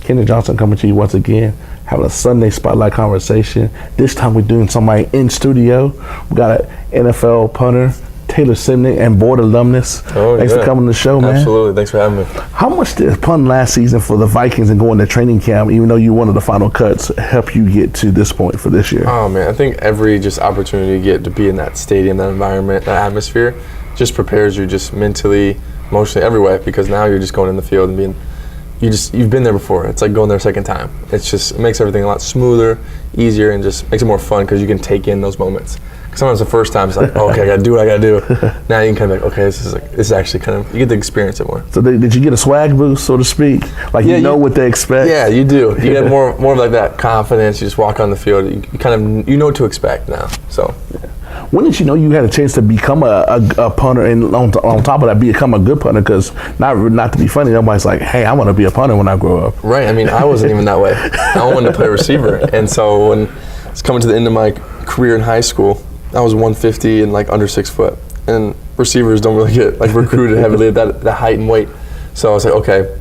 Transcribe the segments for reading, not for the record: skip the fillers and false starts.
Kendrick Johnson coming to you once again, having a Sunday Spotlight conversation. This time we're doing somebody in studio. We got an NFL punter, Taylor Symmank, and board alumnus. Thanks for coming to the show, man. Absolutely, thanks for having me. How much did punting last season for the Vikings and going to training camp, even though you one of the final cuts, help you get to this point for this year? Oh man, I think every just opportunity you get to be in that stadium, that environment, that atmosphere, just prepares you just mentally, emotionally, every way, because now you're just going in the field and being, you've been there before. It's like going there a second time. It makes everything a lot smoother, easier, and just makes it more fun because you can take in those moments. Sometimes the first time it's like, oh, okay, I gotta do what I gotta do. Now you can kind of like, okay, this is actually kind of, you get to experience it more. So did you get a swag boost, so to speak? Like you know what they expect? Yeah, you do. You get more of like that confidence. You just walk on the field. You kind of, you know what to expect now. So. Yeah. When did you know you had a chance to become a punter, and on top of that, become a good punter? Because not to be funny, nobody's like, hey, I want to be a punter when I grow up. Right. I mean, I wasn't even that way. I wanted to play receiver, and so when it's coming to the end of my career in high school, I was 150 and like under 6 foot, and receivers don't really get like recruited heavily at that height and weight. So I was like, okay,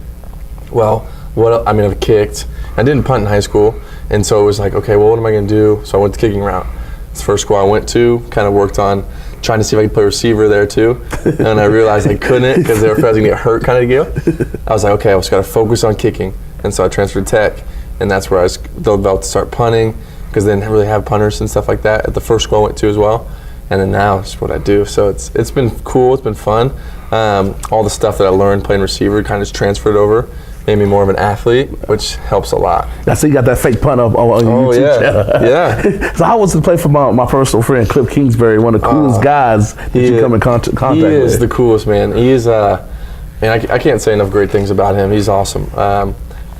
well, I've kicked. I didn't punt in high school, and so it was like, okay, well, what am I going to do? So I went the kicking route. It's the first school I went to, kind of worked on trying to see if I could play receiver there too, and I realized I couldn't because they were afraid I was going to get hurt kind of deal. I was like, okay, I just got to focus on kicking, and so I transferred to Tech, and that's where I was about to start punting, because they didn't really have punters and stuff like that at the first school I went to as well. And then now it's what I do. So it's been cool, it's been fun. All the stuff that I learned playing receiver kind of just transferred over, made me more of an athlete, which helps a lot. I see you got that fake punt up on your YouTube channel. Yeah. So how was it to play for my personal friend, Cliff Kingsbury, one of the coolest guys that you come in contact with? He is the coolest, man. He is, and I can't say enough great things about him. He's awesome.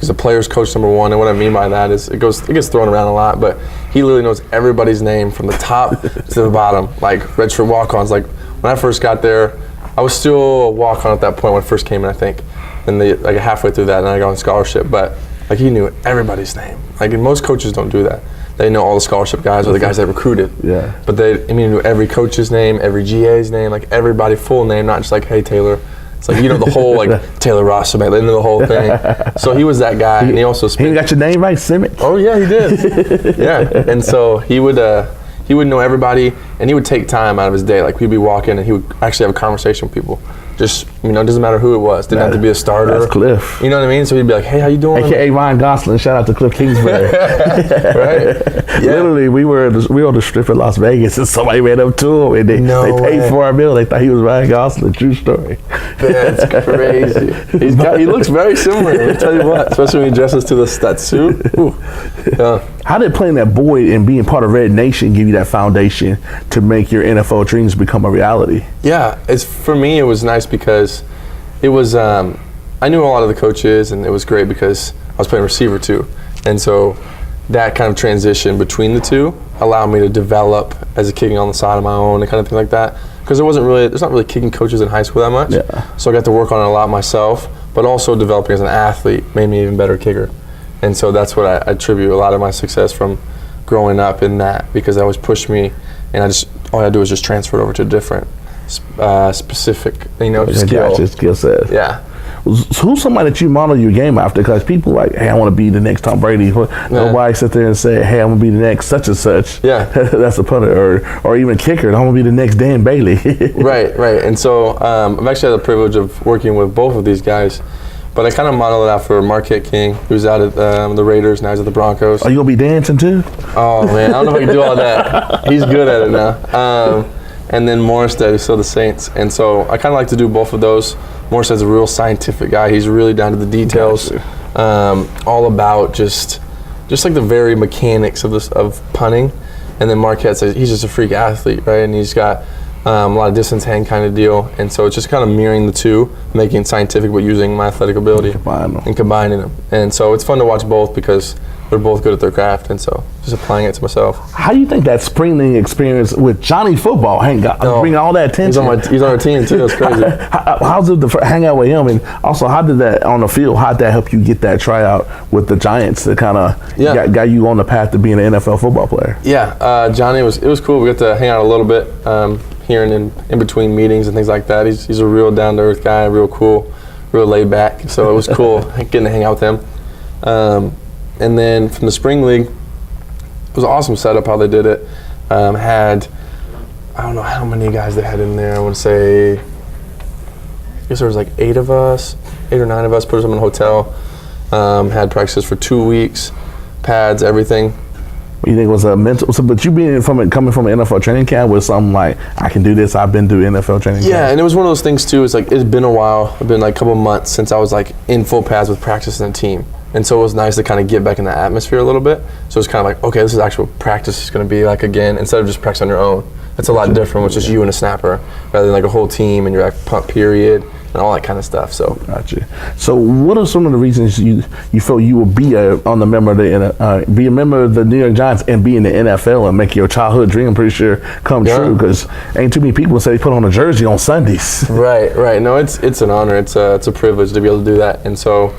He's a player's coach #1, and what I mean by that is it gets thrown around a lot, but he literally knows everybody's name from the top to the bottom, like redshirt walk-ons. Like when I first got there, I was still a walk-on at that point when I first came in, I think, and like halfway through that, and I got on scholarship. But like he knew everybody's name. Like, and most coaches don't do that. They know all the scholarship guys or the guys that recruited. Yeah. But they knew every coach's name, every GA's name, like everybody full name, not just like, hey Taylor. It's like, you know, the whole, like, Taylor Ross, they know the whole thing. So he was that guy, and he also He got your name right, Symmank? Oh, yeah, he did. Yeah. And so he would know everybody, and he would take time out of his day. Like, we'd be walking, and he would actually have a conversation with people. Just, it doesn't matter who it was. Didn't have to be a starter. That's Cliff. You know what I mean? So he'd be like, hey, how you doing? AKA Ryan Gosling. Shout out to Cliff Kingsbury. Right? Yeah. Literally, we were on the strip in Las Vegas, and somebody ran up to him, and they paid for our bill. They thought he was Ryan Gosling. True story. That's crazy. He looks very similar. Let me tell you what, especially when he dresses to that suit. Yeah. How did playing that Boyd and being part of Red Nation give you that foundation to make your NFL dreams become a reality? Yeah, for me, it was nice because it was, I knew a lot of the coaches, and it was great because I was playing receiver too. And so that kind of transition between the two allowed me to develop as a kicking on the side of my own and kind of thing like that. Because there's not really kicking coaches in high school that much. Yeah. So I got to work on it a lot myself, but also developing as an athlete made me an even better kicker. And so that's what I attribute a lot of my success from growing up in that, because that always pushed me, and all I had to do was just transfer it over to a different specific, skill set. Yeah. Who's somebody that you model your game after? Because people like, hey, I want to be the next Tom Brady. Nobody sit there and say, hey, I'm going to be the next such and such. Yeah. That's a punter. Or even kicker. I'm going to be the next Dan Bailey. Right. And so I've actually had the privilege of working with both of these guys. But I kind of model it after Marquette King, who's out at the Raiders, now he's at the Broncos. Are you going to be dancing too? Oh, man, I don't know if I can do all that. He's good at it now. And then Morstead is still the Saints. And so I kind of like to do both of those. Morstead's a real scientific guy. He's really down to the details, all about just like the very mechanics of punting. And then Marquette says he's just a freak athlete, right? And he's got a lot of distance hand kind of deal. And so it's just kind of mirroring the two, making it scientific but using my athletic ability and combining them. And so it's fun to watch both because they're both good at their craft, and so just applying it to myself. How do you think that spring league experience with Johnny Football bring all that attention? He's on our team too. That's crazy. How's it to hang out with him, and also how did that on the field? How did that help you get that tryout with the Giants that kind of got you on the path to being an NFL football player? Yeah, Johnny it was cool. We got to hang out a little bit here and in between meetings and things like that. He's a real down to earth guy, real cool, real laid back. So it was cool getting to hang out with him. And then from the spring league, it was an awesome setup how they did it. Had, I don't know how many guys they had in there. I want to say, I guess there was like 8 or 9 of us, put us in a hotel, had practices for 2 weeks, pads, everything. You think it was a mental, but you coming from an NFL training camp with something like, I can do this, I've been through NFL training camp. Yeah, and it was one of those things too, it's like, it's been a while, it's been like a couple months since I was like in full pads with practice and a team. And so it was nice to kind of get back in the atmosphere a little bit. So it's kind of like, okay, this is actual practice is going to be like again, instead of just practice on your own. It's a lot different with just you and a snapper, rather than like a whole team and your like punt period and all that kind of stuff. So gotcha. So what are some of the reasons you feel you will be a member of the New York Giants and be in the NFL and make your childhood dream, I'm pretty sure, come true? Because ain't too many people say they put on a jersey on Sundays. Right. No, it's an honor. It's a privilege to be able to do that. And so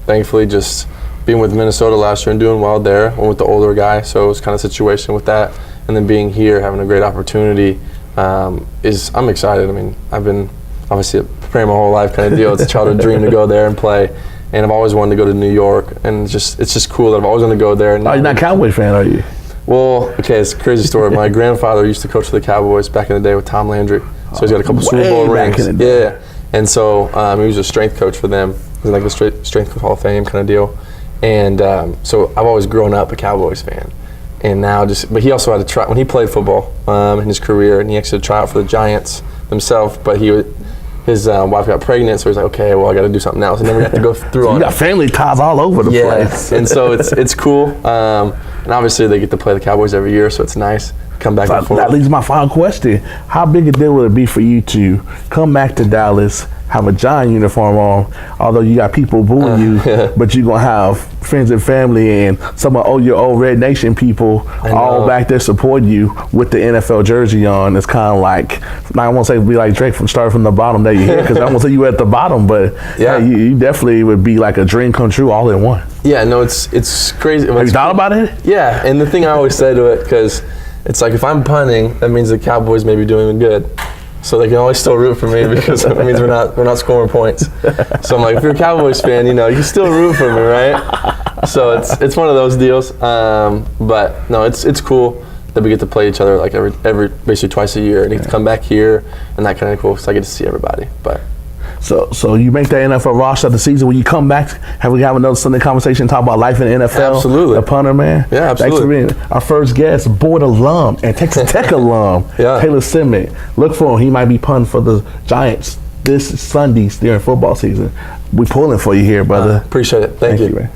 thankfully, just being with Minnesota last year and doing well there, went with the older guy, so it was kind of a situation with that. And then being here, having a great opportunity, I'm excited. I mean, I've been obviously preparing my whole life kind of deal. It's a childhood dream to go there and play. And I've always wanted to go to New York, and it's just cool that I've always wanted to go there. Oh, you're not a Cowboys fan, are you? Well, okay, it's a crazy story. My grandfather used to coach for the Cowboys back in the day with Tom Landry, so he's got a couple Super Bowl rings. Yeah, and so he was a strength coach for them. He was like the strength Hall of Fame kind of deal. And so I've always grown up a Cowboys fan. And now but he also had to try, when he played football in his career, and he actually had to try out for the Giants himself, but his wife got pregnant, so he's like, okay, well, I got to do something else. And then we have to go through so you got family ties all over the place. And so it's cool. And obviously they get to play the Cowboys every year, so it's nice. Come back and forth. That leads to my final question. How big a deal would it be for you to come back to Dallas, have a Giant uniform on, although you got people booing you, but you're going to have friends and family and some of your old Red Nation people all back there supporting you with the NFL jersey on? It's kind of like, I won't say be like Drake starting from the bottom that you're here, because I won't say you were at the bottom, but hey, you definitely would be like a dream come true all in one. Yeah, no, it's crazy. Have you thought about it? Yeah, and the thing I always say to it, because it's like if I'm punting, that means the Cowboys may be doing good. So they can always still root for me, because it means we're not scoring points. So I'm like, if you're a Cowboys fan, you can still root for me, right? So it's one of those deals. But no, it's cool that we get to play each other like every basically twice a year, and get to come back here, and that kind of cool. So I get to see everybody. But So you make that NFL roster of the season. When you come back, have another Sunday conversation, talk about life in the NFL? Absolutely. The punter, man. Yeah, absolutely. Thanks for being our first guest, board alum and Texas Tech alum, Taylor Symmank. Look for him. He might be punting for the Giants this Sunday during football season. We pulling for you here, brother. Appreciate it. Thank you, man.